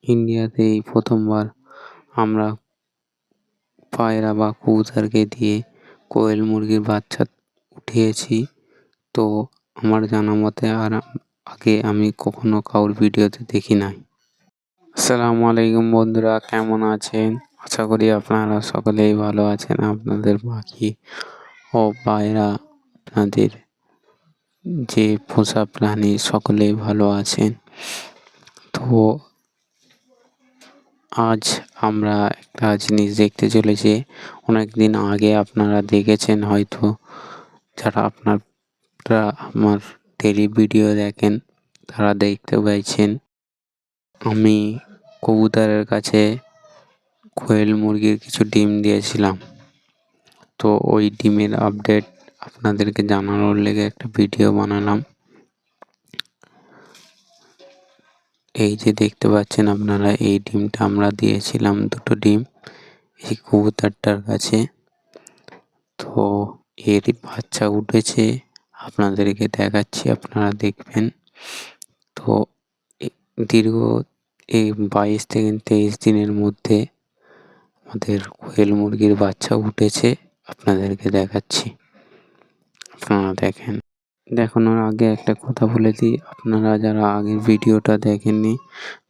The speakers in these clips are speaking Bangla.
ইন্ডিয়াতে এই প্রথমবার আমরা পায়রা বা কবুতরকে দিয়ে কোয়েল মুরগির বাচ্চা উঠিয়েছি। তো আমার জানা মতে আগে আমি কখনো কারোর ভিডিওতে দেখি নাই। আসসালামু আলাইকুম বন্ধুরা, কেমন আছেন? আশা করি আপনারা সকলেই ভালো আছেন। আপনাদের পাখি ও পায়রা, আপনাদের যে পোষা প্রাণী সকলেই ভালো আছেন। তো আজ আমরা একটা জিনিস দেখতে চলেছি। অনেক দিন আগে আপনারা দেখেছেন হয়তো, যারা আপনারা আমার ডেইলি ভিডিও দেখেন তারা দেখতে পাইছেন আমি কবুতরের কাছে কোয়েল মুরগির কিছু ডিম দিয়েছিলাম। তো ওই ডিমের আপডেট আপনাদেরকে জানানোর লেগে একটা ভিডিও বানালাম। এই যে দেখতে পাচ্ছেন আপনারা, এই ডিমটা আমরা দিয়েছিলাম, দুটো ডিম এই কবুতরটার কাছে। তো এর বাচ্চা উঠেছে, আপনাদেরকে দেখাচ্ছি, আপনারা দেখবেন। তো দীর্ঘ এই 22 থেকে 23 দিনের মধ্যে আমাদের কোয়েল মুরগির বাচ্চা উঠেছে, আপনাদেরকে দেখাচ্ছি, আপনারা দেখেন। দেখানোর আগে একটা কথা বলে দিই, আপনারা যারা আগের ভিডিওটা দেখেননি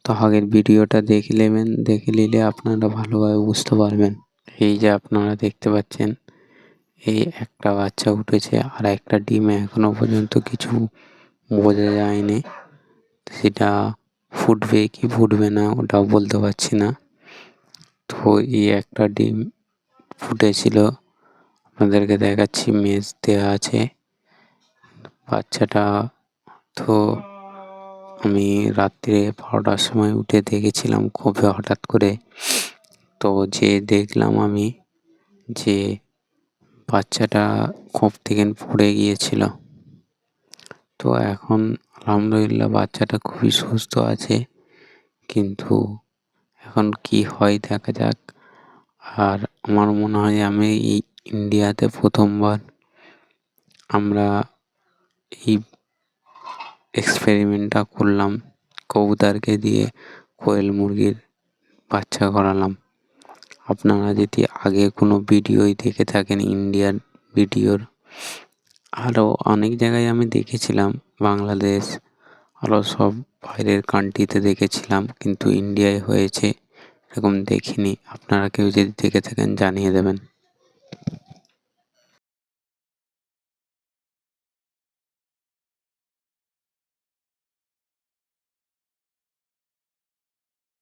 তো আগের ভিডিওটা দেখে নেবেন, দেখে নিলে আপনারা ভালোভাবে বুঝতে পারবেন। এই যে আপনারা দেখতে পাচ্ছেন, এই একটা বাচ্চা উঠেছে, আর একটা ডিমে এখনো পর্যন্ত কিছু বোঝা যায়নি, সেটা ফুটবে কি ফুটবে না ওটাও বলতে পারছি না। তো এই একটা ডিম ফুটেছিল, আপনাদেরকে দেখাচ্ছি, মেজ দেওয়া আছে বাচ্চাটা। তো আমি রাত্রে 12টার সময় উঠে দেখেছিলাম খুবই হঠাৎ করে। তো যে দেখলাম আমি যে বাচ্চাটা খোপ থেকে পড়ে গিয়েছিল। তো এখন আলহামদুলিল্লাহ বাচ্চাটা খুবই সুস্থ আছে, কিন্তু এখন কি হয় দেখা যাক। আর আমার মনে হয় আমি এই ইন্ডিয়াতে প্রথমবার আমরা এই এক্সপেরিমেন্টটা করলাম, কবুতরকে দিয়ে কোয়েল মুরগির বাচ্চা করালাম। আপনারা যদি আগে কোনো ভিডিওই দেখে থাকেন ইন্ডিয়ার ভিডিওর, আরও অনেক জায়গায় আমি দেখেছিলাম, বাংলাদেশ আরও সব বাইরের কান্ট্রিতে দেখেছিলাম, কিন্তু ইন্ডিয়ায় হয়েছে এরকম দেখিনি। আপনারা কেউ যদি দেখে থাকেন জানিয়ে দেবেন।